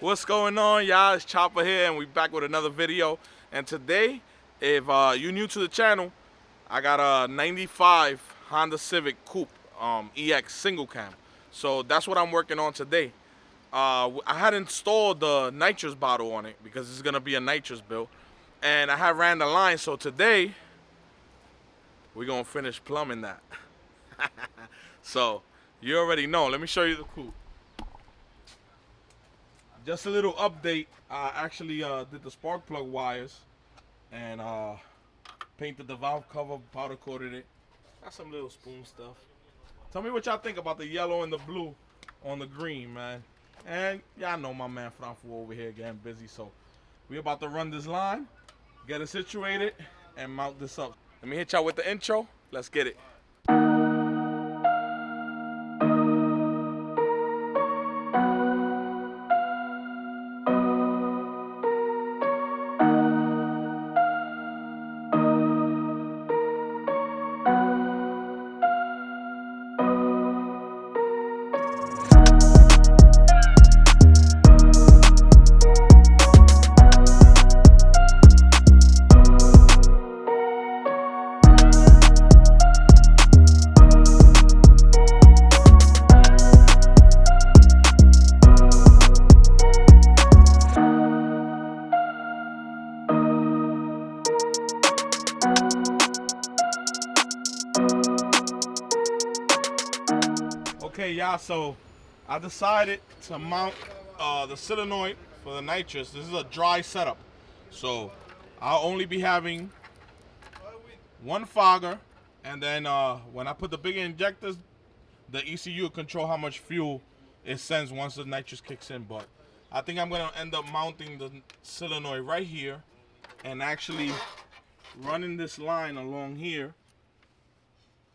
What's going on, y'all? It's Chopper here, and we back with another video. And today, if you're new to the channel, I got a 95 Honda Civic Coupe EX single cam. So that's what I'm working on today. I had installed the nitrous bottle on it because it's gonna be a nitrous build, and I had ran the line. So today, we're gonna finish plumbing that. So you already know. Let me show you the coupe. Just a little update. I actually did the spark plug wires and painted the valve cover, powder coated it. Got some little spoon stuff. Tell me what y'all think about the yellow and the blue on the green, man. And y'all know my man Franco over here getting busy, so we about to run this line, get it situated, and mount this up. Let me hit y'all with the intro. Let's get it. Okay, y'all, so I decided to mount the solenoid for the nitrous. This is a dry setup, so I'll only be having one fogger, and then when I put the bigger injectors, the ECU will control how much fuel it sends once the nitrous kicks in. But I think I'm gonna end up mounting the solenoid right here and actually running this line along here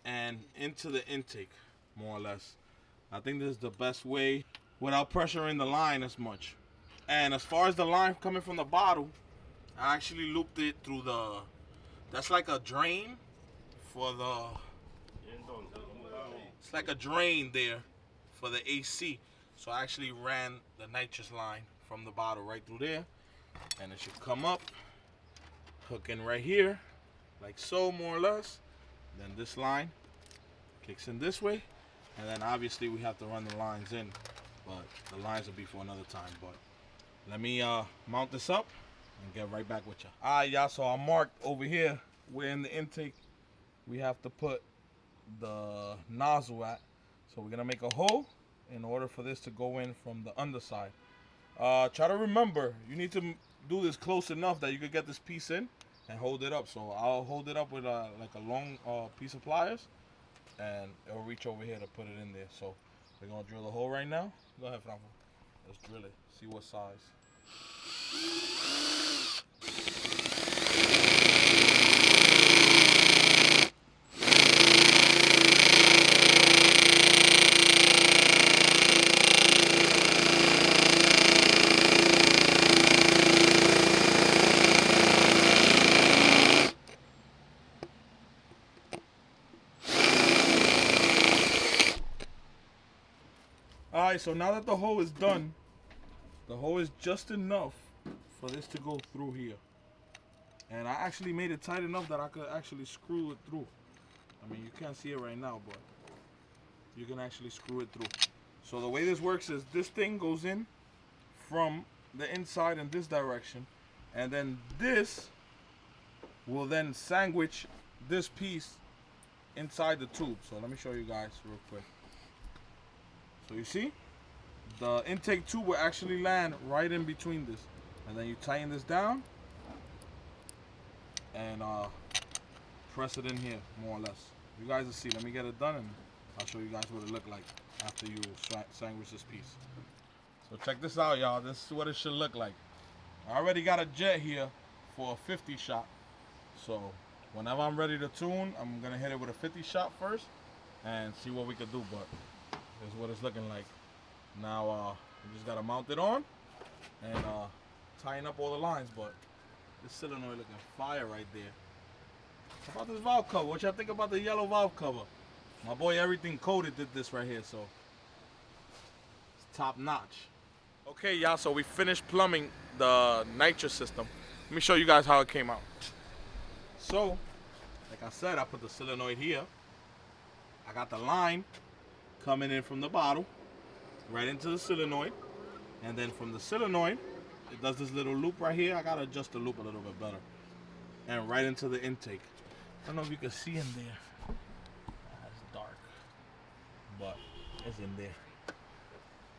and into the intake, more or less. I think this is the best way without pressuring the line as much. And as far as the line coming from the bottle, I actually looped it through the, that's like a drain for the, it's like a drain there for the AC. So I actually ran the nitrous line from the bottle right through there, and it should come up, hook in right here, like so, more or less. Then this line kicks in this way. And then obviously we have to run the lines in, but the lines will be for another time. But let me mount this up and get right back with you. All right, y'all, so I marked over here where in the intake we have to put the nozzle at. So we're gonna make a hole in order for this to go in from the underside. Try to remember, you need to do this close enough that you could get this piece in and hold it up. So I'll hold it up with like a long piece of pliers, and it'll reach over here to put it in there. So we're gonna drill the hole right now. Go ahead, Franco. Let's drill it. See what size. Alright, so now that the hole is done, the hole is just enough for this to go through here. And I actually made it tight enough that I could actually screw it through. I mean, you can't see it right now, but you can actually screw it through. So the way this works is this thing goes in from the inside in this direction, and then this will then sandwich this piece inside the tube. So let me show you guys real quick. So you see, the intake tube will actually land right in between this, and then you tighten this down and press it in here, more or less. You guys will see. Let me get it done, and I'll show you guys what it looked like after you sandwich this piece. So check this out, y'all. This is what it should look like. I already got a jet here for a 50 shot. So whenever I'm ready to tune, I'm gonna hit it with a 50 shot first and see what we can do. But this is what it's looking like. Now we just gotta mount it on and tighten up all the lines. But this solenoid looking fire right there. How about this valve cover? What y'all think about the yellow valve cover? My boy Everything Coated did this right here, so it's top notch. Okay, y'all, so we finished plumbing the nitrous system. Let me show you guys how it came out. So, like I said, I put the solenoid here. I got the line coming in from the bottle right into the solenoid. And then from the solenoid, it does this little loop right here. I gotta adjust the loop a little bit better. And right into the intake. I don't know if you can see in there. It's dark, but it's in there.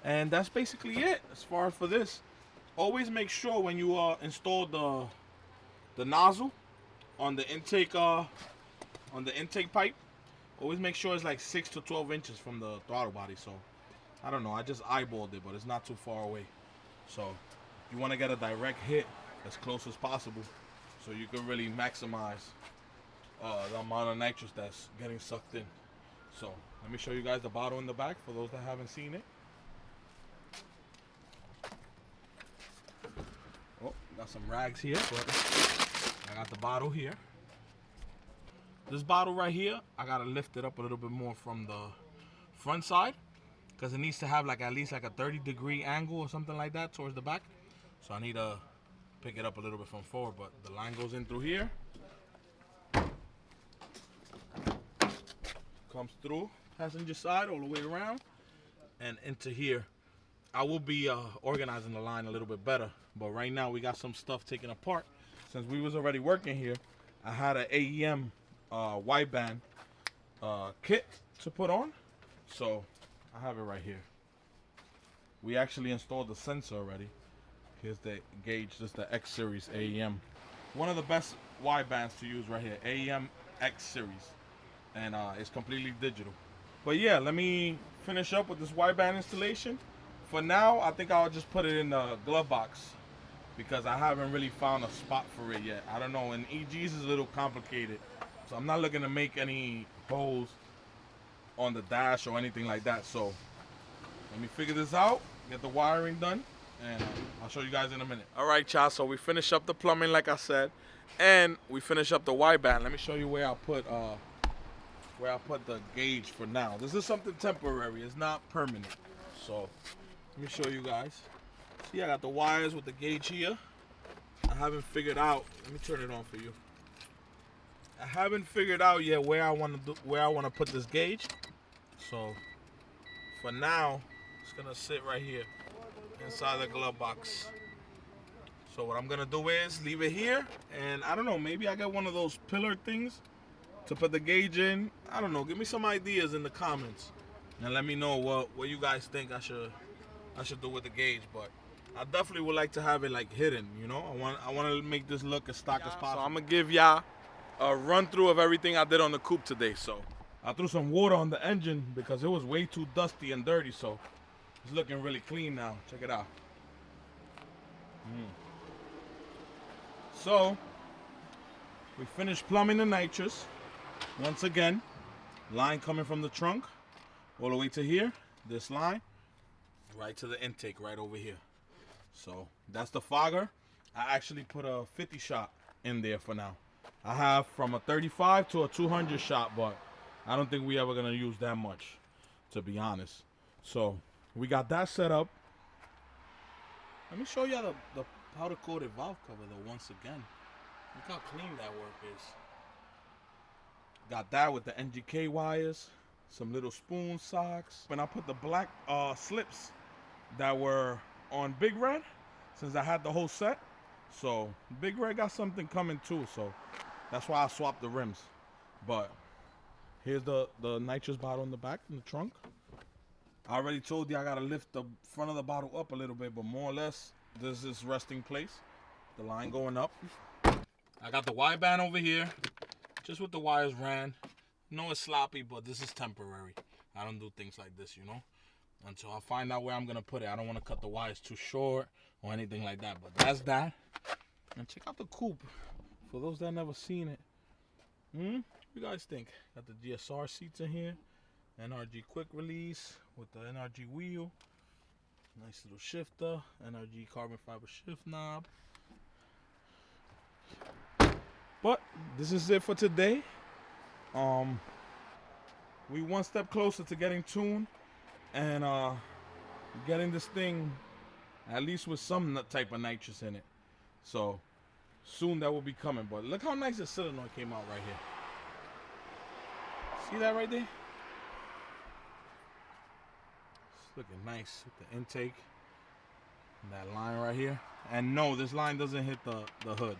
And that's basically it as far as for this. Always make sure when you install the nozzle on the intake pipe, always make sure it's like 6 to 12 inches from the throttle body. So I don't know, I just eyeballed it, but it's not too far away. So you want to get a direct hit as close as possible so you can really maximize the amount of nitrous that's getting sucked in. So let me show you guys the bottle in the back for those that haven't seen it. Oh, got some rags here, but I got the bottle here. This bottle right here, I gotta lift it up a little bit more from the front side because it needs to have like at least like a 30-degree angle or something like that towards the back. So I need to pick it up a little bit from forward, but the line goes in through here, comes through passenger side all the way around and into here. I will be organizing the line a little bit better, but right now we got some stuff taken apart. Since we was already working here, I had an AEM wideband kit to put on, so I have it right here. We actually installed the sensor already. Here's the gauge. This is the X series AEM. One of the best widebands to use right here, AEM X series, and it's completely digital. But yeah, let me finish up with this wideband installation. For now, I think I'll just put it in the glove box because I haven't really found a spot for it yet. I don't know, and EGs is a little complicated, so I'm not looking to make any holes on the dash or anything like that. So let me figure this out, get the wiring done, and I'll show you guys in a minute. All right, y'all, so we finished up the plumbing like I said, and we finished up the wideband. Let me show you where I put the gauge for now. This is something temporary, it's not permanent. So let me show you guys. See, I got the wires with the gauge here. I haven't figured out, let me turn it on for you. I haven't figured out yet where I want to put this gauge. So for now, it's gonna sit right here inside the glove box. So what I'm gonna do is leave it here, and I don't know, maybe I get one of those pillar things to put the gauge in. I don't know, give me some ideas in the comments and let me know what you guys think I should do with the gauge. But I definitely would like to have it like hidden, you know. I want to make this look as stock as possible. So I'm gonna give y'all a run through of everything I did on the coupe today. So I threw some water on the engine because it was way too dusty and dirty, so it's looking really clean now. Check it out. So we finished plumbing the nitrous. Once again, line coming from the trunk all the way to here, this line right to the intake right over here. So that's the fogger. I actually put a 50 shot in there for now. I have from a 35 to a 200 shot, but I don't think we ever gonna use that much, to be honest. So we got that set up. Let me show you the powder coated valve cover though once again. Look how clean that work is. Got that with the NGK wires, some little spoon socks. When I put the black slips that were on Big Red, since I had the whole set, so Big Red got something coming too, so that's why I swapped the rims. But here's the nitrous bottle in the back in the trunk. I already told you I gotta lift the front of the bottle up a little bit, but more or less this is resting place. The line going up. I got the wideband over here, just with the wires ran. No, it's sloppy, but this is temporary. I don't do things like this, you know, until I find out where I'm gonna put it. I don't want to cut the wires too short or anything like that. But that's that. And check out the coupe for those that never seen it. What you guys think? Got the GSR seats in here, NRG quick release with the NRG wheel, nice little shifter, NRG carbon fiber shift knob. But this is it for today. We one step closer to getting tuned and getting this thing at least with some type of nitrous in it. So soon that will be coming. But look how nice the solenoid came out right here. See that right there? It's looking nice with the intake and that line right here. And no, this line doesn't hit the hood,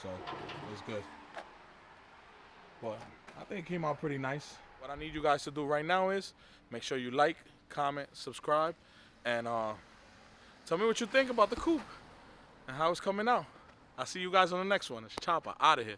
so it's good. But I think it came out pretty nice. What I need you guys to do right now is make sure you like, comment, subscribe, and tell me what you think about the coupe and how it's coming out. I'll see you guys on the next one. It's Chopper out of here.